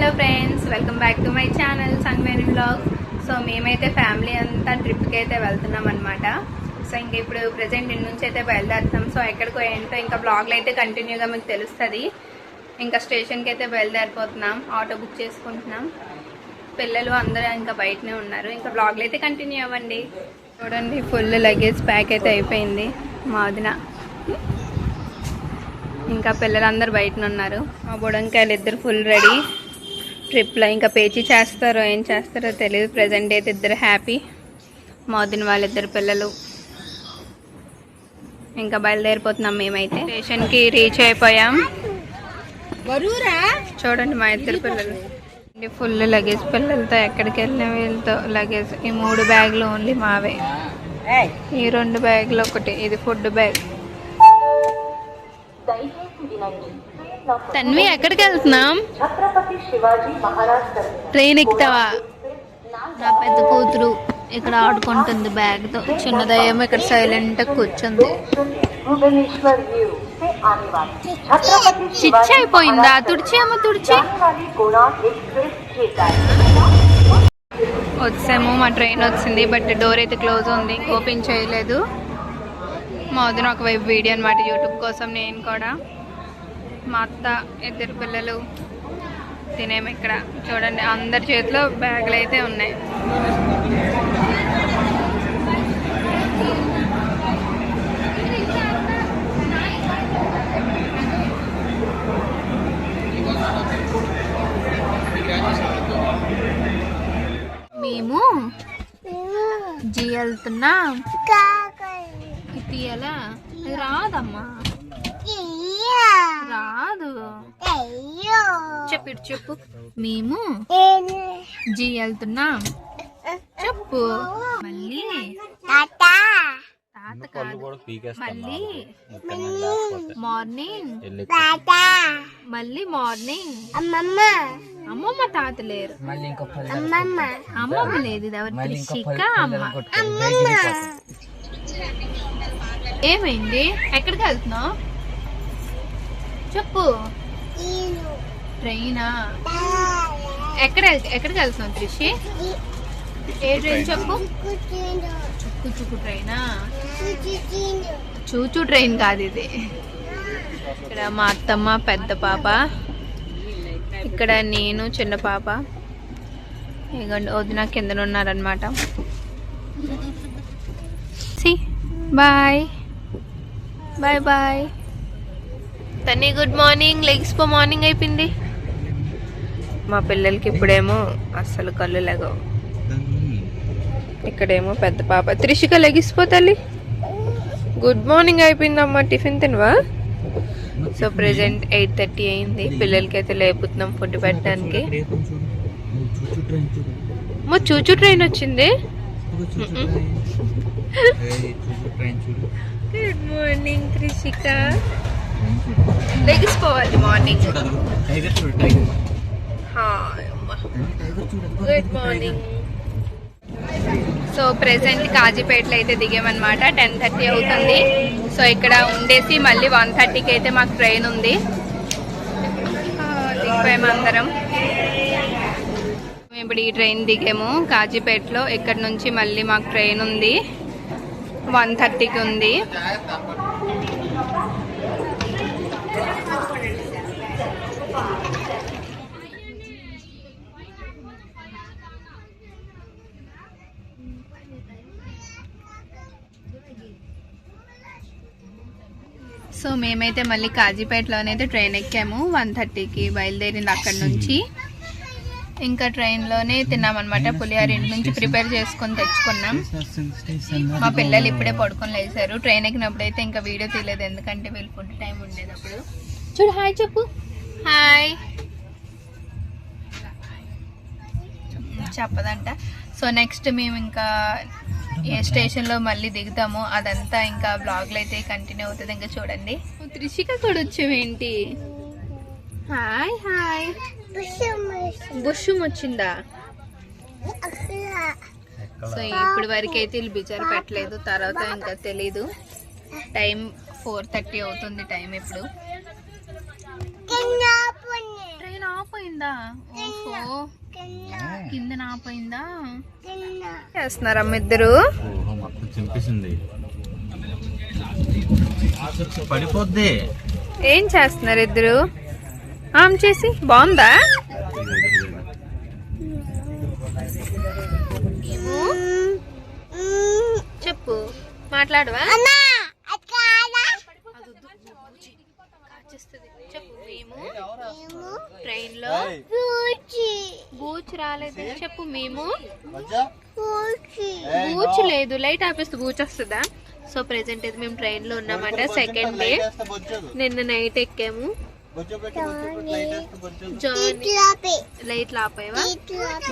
Hello friends, welcome back to my channel Sangaveni vlogs. So మేమైతే family అంతా ట్రిప్కి అయితే వెళ్తున్నాం అనమాట. సో ఇంక ఇప్పుడు ప్రజెంట్ ఇంటి నుంచి అయితే బయలుదేరుతాం. సో ఎక్కడికో ఏంటో ఇంకా బ్లాగ్లో అయితే కంటిన్యూగా మీకు తెలుస్తుంది. ఇంకా స్టేషన్కి అయితే బయలుదేరిపోతున్నాం, ఆటో బుక్ చేసుకుంటున్నాం. పిల్లలు అందరూ ఇంకా బయటనే ఉన్నారు. ఇంకా బ్లాగ్లో అయితే కంటిన్యూ అవ్వండి. చూడండి, ఫుల్ లగేజ్ ప్యాక్ అయితే అయిపోయింది మా వదిన. ఇంకా పిల్లలందరూ బయటన ఉన్నారు. మా బుడంకాయలు ఇద్దరు ఫుల్ రెడీ ట్రిప్లో. ఇంకా పేచీ చేస్తారో ఏం చేస్తారో తెలియదు. ప్రజెంట్ అయితే ఇద్దరు హ్యాపీ. మా వదిన వాళ్ళిద్దరు పిల్లలు. ఇంకా బయలుదేరిపోతున్నాం. మేమైతే స్టేషన్కి రీచ్ అయిపోయాం. చూడండి మా ఇద్దరు పిల్లలు ఫుల్ లగేజ్. పిల్లలతో ఎక్కడికి వెళ్ళిన వీళ్ళతో లగేజ్. ఈ 3 బ్యాగులు ఓన్లీ మావే. ఈ 2 బ్యాగులు ఒకటి, ఇది ఫుడ్ బ్యాగ్. తన్వి, ఎక్కడికి వెళ్తున్నాం? ట్రైన్ ఎక్కుతావా? నా పెద్ద కూతురు ఇక్కడ ఆడుకుంటుంది బ్యాగ్తో. చిన్నదయ్యేమో ఇక్కడ సైలెంట్ కూర్చుంది. చిచ్చి అయిపోయిందా? తుడిచేమో తుడిచి వచ్చాము. మా ట్రైన్ వచ్చింది, బట్ డోర్ అయితే క్లోజ్ ఉంది, ఓపెన్ చేయలేదు. మా వదిన ఒకవైపు వీడియో అనమాట, యూట్యూబ్ కోసం. నేను కూడా, మా అత్త, ఇద్దరు పిల్లలు తినేము. ఇక్కడ చూడండి, అందరి చేతిలో బ్యాగులు అయితే ఉన్నాయి. మేము జీ వెళ్తున్నాం. తీయాలా? అది రాదమ్మా, రాదు. చెప్పు చెప్పు. మేము జీ వెళ్తున్నాం. చెప్పు. మళ్ళీ తాత కాదు, మళ్ళీ మార్నింగ్. మళ్ళీ మార్నింగ్. అమ్మమ్మ తాత లేరు. అమ్మమ్మ లేదు. ఇది ఎవరి త్రిషిక అమ్మ. ఏమైంది? ఎక్కడికి వెళ్తున్నావు? చెప్పు. ట్రైనా? ఎక్కడికి వెళ్తున్నావు త్రిషి? ఏ ట్రైన్ చెప్పు. చుక్కు చుక్కు ట్రైనా? చూచూ ట్రైన్ కాదు ఇది. ఇక్కడ మా అత్తమ్మ, పెద్ద పాప. ఇక్కడ నేను, చిన్న పాప. ఇదిగోండి వదిన కింద ఉన్నారనమాట. Bye bye bye. తన్ని గుడ్ మార్నింగ్. లెగ్స్పో మార్నింగ్ అయిపోయింది. మా పిల్లలకి ఇప్పుడేమో అస్సలు కళ్ళు లెగవు. ఇక్కడేమో పెద్ద పాప త్రిషిక లెగిసిపోతాలి. గుడ్ మార్నింగ్ అయిపోయిందమ్మా. టిఫిన్ తినవా? సో ప్రెజెంట్ 8:30 అయింది. పిల్లలకి అయితే లేపుతున్నాం ఫుడ్ పెట్టడానికి. మా చూచూ ట్రైన్ వచ్చింది. Good morning Trishika. లెగిసిపోవాలి morning. Good morning. So present కాజీపేటలో అయితే దిగామన్నమాట. 10:30 అవుతుంది. సో ఇక్కడ ఉండేసి మళ్ళీ 1:30కి అయితే మాకు ట్రైన్ ఉంది. దిగిపోయాము అందరం. మేము ఇప్పుడు ఈ ట్రైన్ దిగాము కాజీపేటలో. ఇక్కడ నుంచి మళ్ళీ మాకు ట్రైన్ ఉంది, 1:30కి ఉంది. సో మేమైతే మళ్ళీ కాజీపేటలోనైతే ట్రైన్ ఎక్కాము. 1:30కి బయలుదేరింది అక్కడ నుంచి. ఇంకా ట్రైన్లోనే తిన్నామన్నమాట. పులిహార ఇంటి నుంచి ప్రిపేర్ చేసుకొని తెచ్చుకున్నాం. మా పిల్లలు ఇప్పుడే పడుకొని లేచారు. ట్రైన్ ఎక్కినప్పుడు అయితే ఇంకా వీడియో తీయలేదు, ఎందుకంటే వీళ్ళు ఫుడ్ టైం ఉండేటప్పుడు. చూడు, హాయ్ చెప్పు. హాయ్ చెప్పదంట. సో నెక్స్ట్ మేము ఇంకా ఏ స్టేషన్లో మళ్ళీ దిగుతాము అదంతా ఇంకా బ్లాగ్లో అయితే కంటిన్యూ అవుతుంది. ఇంకా చూడండి. త్రిషిక కూడా వచ్చేవేంటి? Hi hi. బుషం వచ్చిందా? సో ఇప్పుడు వరకు అయితే వీళ్ళు బిజారు పెట్టలేదు, తర్వాత ఇంకా తెలీదు. టైం 4:30 అవుతుంది టైం ఇప్పుడు. ట్రైన్ నాపోయిందా? ఓహో, కింద నాపోయిందా? చేస్తున్నారమ్మ ఇద్దరు? పడిపోద్ది. ఏం చేస్తున్నారు ఇద్దరు? ఆమె చేసి బాగుందా? చెప్పు, మాట్లాడవా? చెప్పు. మేము ట్రైన్ లో బూచ్ రాలేదు. చెప్పు. మేము బూచ్ లేదు. లైట్ ఆపేస్తే బూచ్ వస్తుందా? సో ప్రెసెంట్ అయితే మేము ట్రైన్ లో ఉన్నామంట. Second day. నిన్న నైట్ ఎక్కాము. లైట్లు ఆపావా?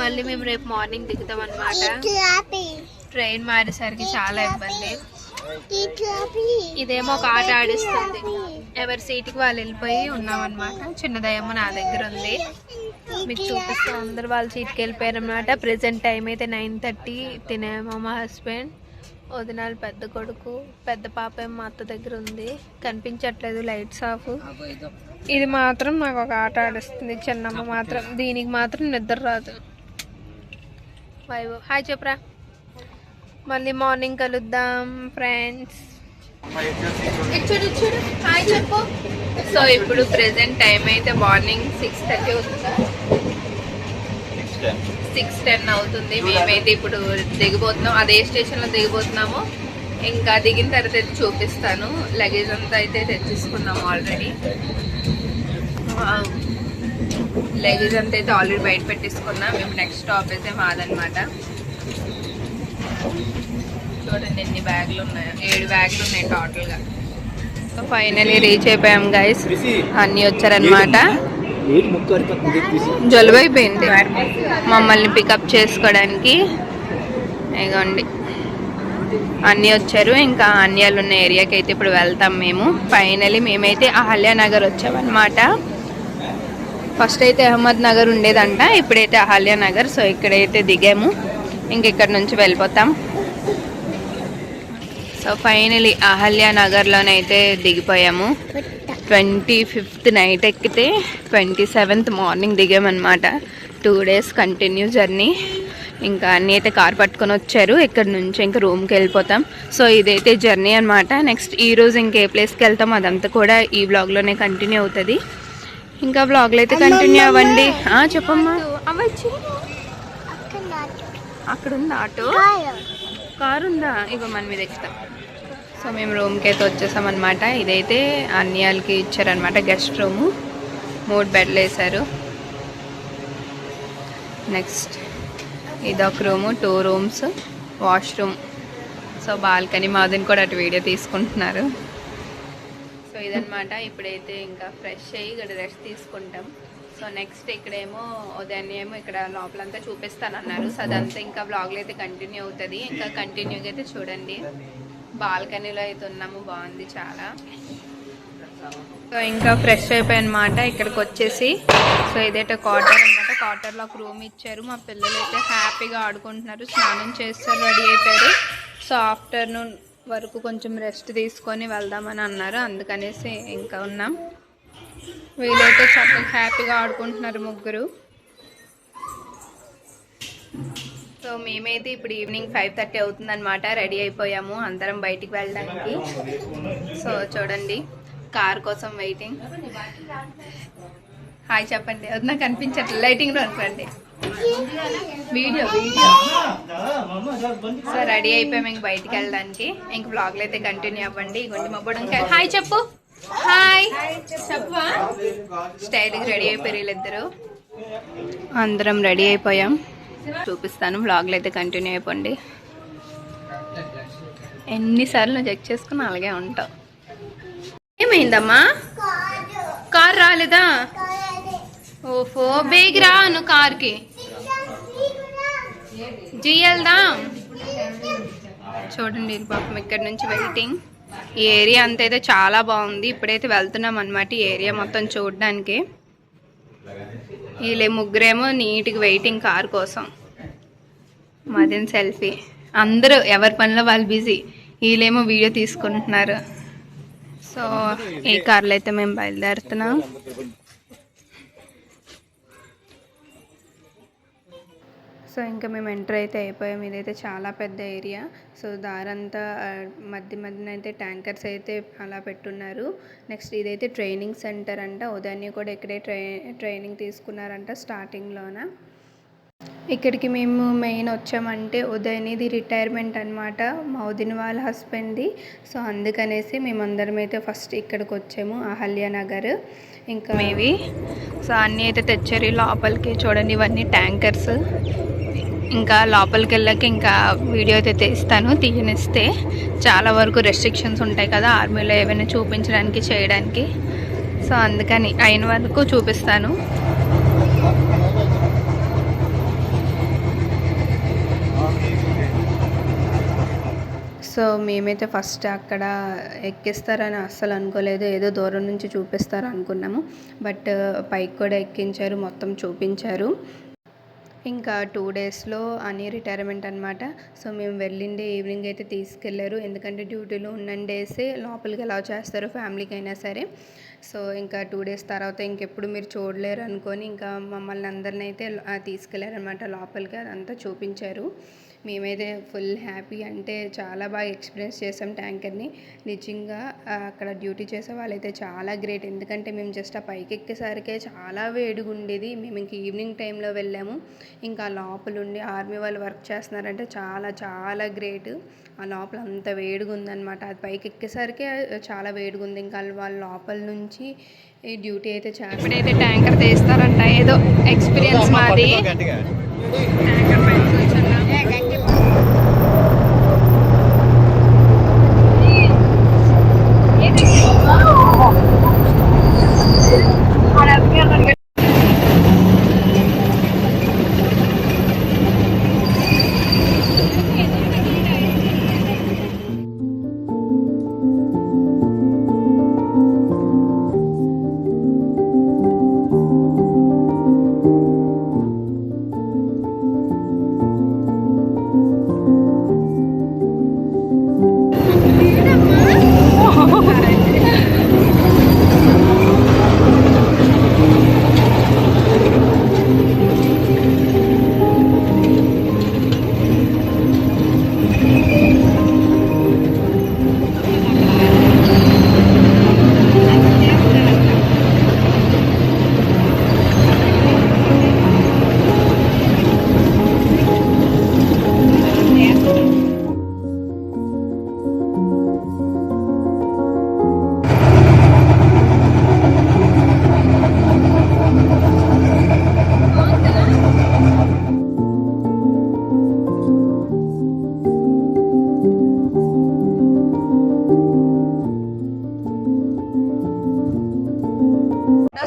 మళ్ళీ మేము రేపు మార్నింగ్ దిగుతాం అన్నమాట. ట్రైన్ మారేసరికి చాలా ఇబ్బంది. ఇదేమో ఒక ఆట ఆడిస్తుంది. ఎవరి సీటుకి వాళ్ళు వెళ్ళిపోయి ఉన్నాం అనమాట. చిన్నదయ్యమ్మ నా దగ్గర ఉంది, మీకు చూపిస్తాం. అందరు వాళ్ళ సీట్కి వెళ్ళిపోయారు అనమాట. ప్రెసెంట్ టైం అయితే 9:30. తినేమో మా హస్బెండ్, వదినాలు పెద్ద కొడుకు, పెద్ద పాప ఏమో మా అత్త దగ్గర ఉంది. కనిపించట్లేదు, లైట్స్ ఆఫ్. ఇది మాత్రం నాకు ఒక ఆట ఆడిస్తుంది. చిన్నమ్మ మాత్రం, దీనికి మాత్రం నిద్ర రాదు. వైభవ్ హాయ్ చెప్పరా. మళ్ళీ మార్నింగ్ కలుద్దాం ఫ్రెండ్స్. హాయ్ చెప్పు. సో ఇప్పుడు ప్రెసెంట్ టైం అయితే మార్నింగ్ 6:30 అవుతుందా, 6:10 అవుతుంది. మేమైతే ఇప్పుడు దిగిపోతున్నాం. అదే స్టేషన్లో దిగిపోతున్నాము. ఇంకా దిగిన తర్వాత అయితే చూపిస్తాను. లగేజ్ అంతా అయితే తెచ్చేసుకున్నాము ఆల్రెడీ. లగేజ్ అంతా అయితే ఆల్రెడీ బయట పెట్టేసుకున్నాం. మేము నెక్స్ట్ స్టాప్ అయితే మాదనమాట. చూడండి ఎన్ని బ్యాగులు ఉన్నాయో, 7 బ్యాగులు ఉన్నాయి టోటల్గా. సో ఫైనలీ రీచ్ అయిపోయాం గైస్. అన్నీ వచ్చారనమాట. జలుబు అయిపోయింది మమ్మల్ని పికప్ చేసుకోవడానికి. ఇగోండి అన్నీ వచ్చారు. ఇంకా అన్యాలు ఉన్న ఏరియాకి అయితే ఇప్పుడు వెళ్తాం మేము. ఫైనలీ మేమైతే అహల్యానగర్ వచ్చామన్నమాట. ఫస్ట్ అయితే అహ్మద్ నగర్ ఉండేదంట, ఇప్పుడైతే అహల్యానగర్. సో ఇక్కడైతే దిగాము, ఇంకెక్కడ నుంచి వెళ్ళిపోతాం. సో ఫైనలీ అహల్యానగర్లోనైతే దిగిపోయాము. 25th నైట్ ఎక్కితే 27th మార్నింగ్ దిగామన్నమాట. 2 days కంటిన్యూ జర్నీ. ఇంకా అన్నీ అయితే కార్ పట్టుకొని వచ్చారు. ఇక్కడ నుంచి ఇంకా రూమ్కి వెళ్ళిపోతాం. సో ఇదైతే జర్నీ అనమాట. నెక్స్ట్ ఈరోజు ఇంకే ప్లేస్కి వెళ్తాం అదంతా కూడా ఈ వ్లాగ్లోనే కంటిన్యూ అవుతుంది. ఇంకా వ్లాగ్లో అయితే కంటిన్యూ అవ్వండి. చెప్పమ్మా. అవ్వచ్చు, అక్కడ ఉంది ఆటో, కారు ఉందా? ఇగో మన మీద ఎక్కుతాం. సో మేము రూమ్కి అయితే వచ్చేసాం అనమాట. ఇదైతే అన్యాలకి ఇచ్చారనమాట గెస్ట్ రూము. 3 బెడ్లు వేశారు. నెక్స్ట్ ఇదొక room, 2 rooms, washroom. So balcony. మాదని కూడా అటు వీడియో తీసుకుంటున్నారు. సో ఇదనమాట. ఇప్పుడైతే ఇంకా ఫ్రెష్ అయ్యి ఇక్కడ రెస్ట్ తీసుకుంటాం. సో నెక్స్ట్ ఇక్కడేమో ఉదయాన్నే ఏమో ఇక్కడ లోపలంతా చూపిస్తానన్నారు. సో అదంతా ఇంకా వ్లాగ్లో అయితే కంటిన్యూ అవుతుంది. ఇంకా కంటిన్యూగా అయితే చూడండి. బాల్కనీలో అయితే ఉన్నాము, బాగుంది చాలా. సో ఇంకా ఫ్రెష్ అయిపోయి అనమాట ఇక్కడికి వచ్చేసి. సో ఇదైతే క్వార్టర్ అనమాట. క్వార్టర్లో ఒక రూమ్ ఇచ్చారు. మా పిల్లలు అయితే హ్యాపీగా ఆడుకుంటున్నారు, స్నానం చేస్తారు, రెడీ అయిపోయారు. సో ఆఫ్టర్నూన్ వరకు కొంచెం రెస్ట్ తీసుకొని వెళ్దామని అన్నారు, అందుకనేసి ఇంకా ఉన్నాం. వీళ్ళైతే చక్కగా హ్యాపీగా ఆడుకుంటున్నారు ముగ్గురు. సో మేమైతే ఇప్పుడు ఈవినింగ్ 5:30 అవుతుందన్నమాట. రెడీ అయిపోయాము అందరం బయటికి వెళ్ళడానికి. సో చూడండి కార్ కోసం వెయిటింగ్. హాయ్ చెప్పండి. అది నాకు కనిపించట్లేదు, లైటింగ్ అనుకోండి. వీడియో. సో రెడీ అయిపోయాము ఇంక బయటికి వెళ్ళడానికి. ఇంక బ్లాగ్లో అయితే కంటిన్యూ అవ్వండి. ఇగోండి మా బుడంకాయ. హాయ్ చెప్పు. హాయ్ చెప్పవా. స్టైల్గా రెడీ అయిపోయారు వీళ్ళిద్దరు. అందరం రెడీ అయిపోయాం. చూపిస్తాను, బ్లాగ్లో అయితే కంటిన్యూ అయిపోండి. ఎన్నిసార్లు నువ్వు చెక్ చేసుకుని అలాగే ఉంటావు. ఏమైందమ్మా? కార్ రాలేదా? ఓఫో బేగ్ రా నువ్వు కార్కి. వెళ్దా. చూడండి పాపం ఇక్కడ నుంచి వెయిటింగ్. ఈ ఏరియా అంతా అయితే చాలా బాగుంది. ఇప్పుడైతే వెళ్తున్నాం అనమాట ఈ ఏరియా మొత్తం చూడడానికి. వీళ్ళే ముగ్గురేమో నీట్గా వెయిటింగ్ కార్ కోసం. మదన్ సెల్ఫీ. అందరూ ఎవరి పనిలో వాళ్ళు బిజీ. వీళ్ళేమో వీడియో తీసుకుంటున్నారు. సో ఈ కార్లో అయితే మేము బయలుదేరుతున్నాం. సో ఇంకా మేము ఎంటర్ అయితే అయిపోయాం. ఇదైతే చాలా పెద్ద ఏరియా. సో దారంతా మధ్యన అయితే ట్యాంకర్స్ అయితే అలా పెట్టున్నారు. నెక్స్ట్ ఇదైతే ట్రైనింగ్ సెంటర్ అంట. ఉదయాన్నే కూడా ఇక్కడే ట్రైనింగ్ తీసుకున్నారంట స్టార్టింగ్లోన. ఇక్కడికి మేము మెయిన్ వచ్చామంటే ఉదయనిది రిటైర్మెంట్ అనమాట, మౌదిన్ వాళ్ళ హస్బెండ్ది. సో అందుకనేసి మేమందరం అయితే ఫస్ట్ ఇక్కడికి వచ్చాము, అహల్యానగర్. ఇంకా మేవి సో అన్నీ అయితే తెచ్చారు లోపలికి. చూడండి ఇవన్నీ ట్యాంకర్స్. ఇంకా లోపలికి వెళ్ళాక ఇంకా వీడియో అయితే తీస్తాను, తీయనిస్తే. చాలా వరకు రెస్ట్రిక్షన్స్ ఉంటాయి కదా ఆర్మీలో ఏమైనా చూపించడానికి చేయడానికి. సో అందుకని అయిన వరకు చూపిస్తాను. సో మేమైతే ఫస్ట్ అక్కడ ఎక్కిస్తారని అస్సలు అనుకోలేదు, ఏదో దూరం నుంచి చూపిస్తారు అనుకున్నాము. బట్ పైకి కూడా ఎక్కించారు, మొత్తం చూపించారు. ఇంకా 2 డేస్లో అని రిటైర్మెంట్ అనమాట. సో మేము వెళ్ళిండే ఈవినింగ్ అయితే తీసుకెళ్లారు, ఎందుకంటే డ్యూటీలో ఉన్న డేసే లోపలికి ఎలా చేస్తారు ఫ్యామిలీకి అయినా సరే. సో ఇంకా 2 డేస్ తర్వాత ఇంకెప్పుడు మీరు చూడలేరు అనుకొని ఇంకా మమ్మల్ని అందరిని అయితే తీసుకెళ్లారనమాట లోపలికి. అదంతా చూపించారు. మేమైతే ఫుల్ హ్యాపీ, అంటే చాలా బాగా ఎక్స్పీరియన్స్ చేసాం ట్యాంకర్ని. నిజంగా అక్కడ డ్యూటీ చేసే వాళ్ళైతే చాలా గ్రేట్, ఎందుకంటే మేము జస్ట్ ఆ పైకి ఎక్కేసరికే చాలా వేడిగా ఉండేది. మేము ఇంక ఈవినింగ్ టైంలో వెళ్ళాము. ఇంకా లోపల ఉండి ఆర్మీ వాళ్ళు వర్క్ చేస్తున్నారంటే చాలా చాలా గ్రేట్. ఆ లోపల అంత వేడిగా ఉందన్నమాట. అది పైకి ఎక్కేసరికి చాలా వేడిగా ఉంది. ఇంకా వాళ్ళ లోపల నుంచి ఈ డ్యూటీ అయితే ఇప్పుడైతే ట్యాంకర్ తీస్తారంట, ఏదో ఎక్స్పీరియన్స్ మాది. ట్యాంకర్ పైకి కూర్చున్నాం.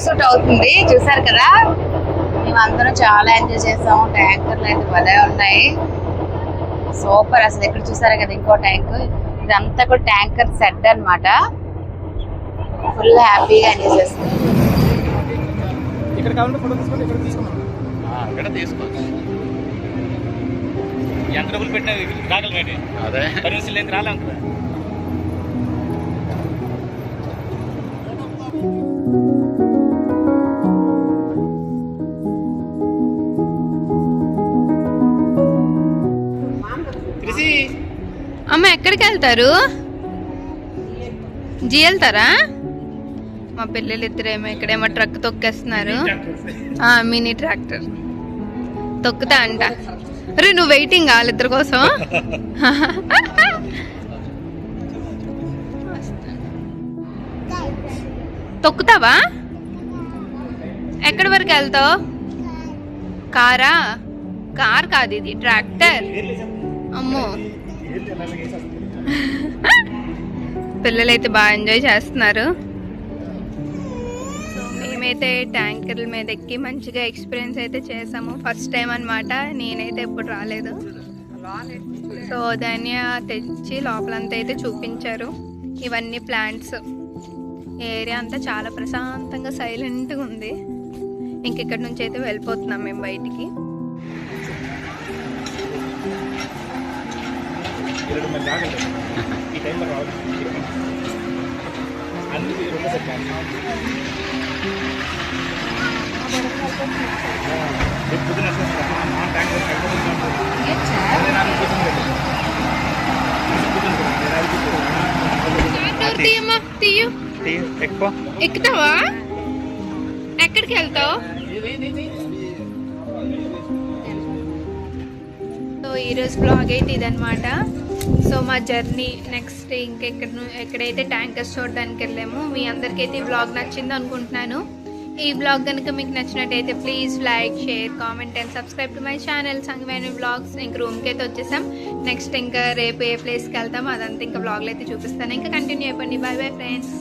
షూట్ అవుతుంది, చూసారు కదా. మేమందరం చాలా ఎంజాయ్ చేసాము. ట్యాంకర్లు అయితే భలే ఉన్నాయి, సూపర్ అసలు. ఇక్కడ చూసారు కదా ఇంకో ట్యాంక్, ఇదంతా కూడా ట్యాంకర్ సెడ్ అన్నమాట. ఫుల్ హ్యాపీగా ఎంజాయ్ చేస్తాం. అమ్మ ఎక్కడికి వెళ్తారు? జీ వెళ్తారా? మా పిల్లలు ఇద్దరేమో ఇక్కడేమో ట్రక్ తొక్కేస్తున్నారు, మినీ ట్రాక్టర్ తొక్కుతా అంట. అరే నువ్వు వెయిటింగ్ వాళ్ళిద్దరి కోసం? తొక్కుతావా? ఎక్కడి వరకు వెళ్తావు? కారా? కార్ కాదు ఇది, ట్రాక్టర్. అమ్మో, పిల్లలైతే బాగా ఎంజాయ్ చేస్తున్నారు. సో మేమైతే ట్యాంకర్ల మీద ఎక్కి మంచిగా ఎక్స్పీరియన్స్ అయితే చేసాము. ఫస్ట్ టైం అనమాట, నేనైతే ఎప్పుడు రాలేదు. సో దాన్ని తెచ్చి లోపలంతా అయితే చూపించారు. ఇవన్నీ ప్లాంట్స్. ఏరియా అంతా చాలా ప్రశాంతంగా సైలెంట్గా ఉంది. ఇంక ఇక్కడ నుంచి అయితే వెళ్ళిపోతున్నాం మేము బయటికి. పొద్దున తీయమ్మా తీయు ఎక్కువ ఎక్కుతావా ఎక్కడికి వెళ్తావు సో ఈరోజు బ్లాగ్ అయితే ఇదనమాట సో మా జర్నీ నెక్స్ట్ ఎక్కడైతే ట్యాంకర్స్ చూడడానికి వెళ్ళాము మీ అందరికైతే ఈ బ్లాగ్ నచ్చింది అనుకుంటున్నాను ఈ బ్లాగ్ కనుక మీకు నచ్చినట్టయితే please like share comment and subscribe to my channel Sangaveni blogs ఇంక రూమ్కి అయితే వచ్చేసాం నెక్స్ట్ ఇంకా రేపు ఏ ప్లేస్కి వెళ్తాం అదంతా ఇంకా బ్లాగ్లో అయితే చూపిస్తాను ఇంకా కంటిన్యూ అయిపోండి బాయ్ బాయ్ ఫ్రెండ్స్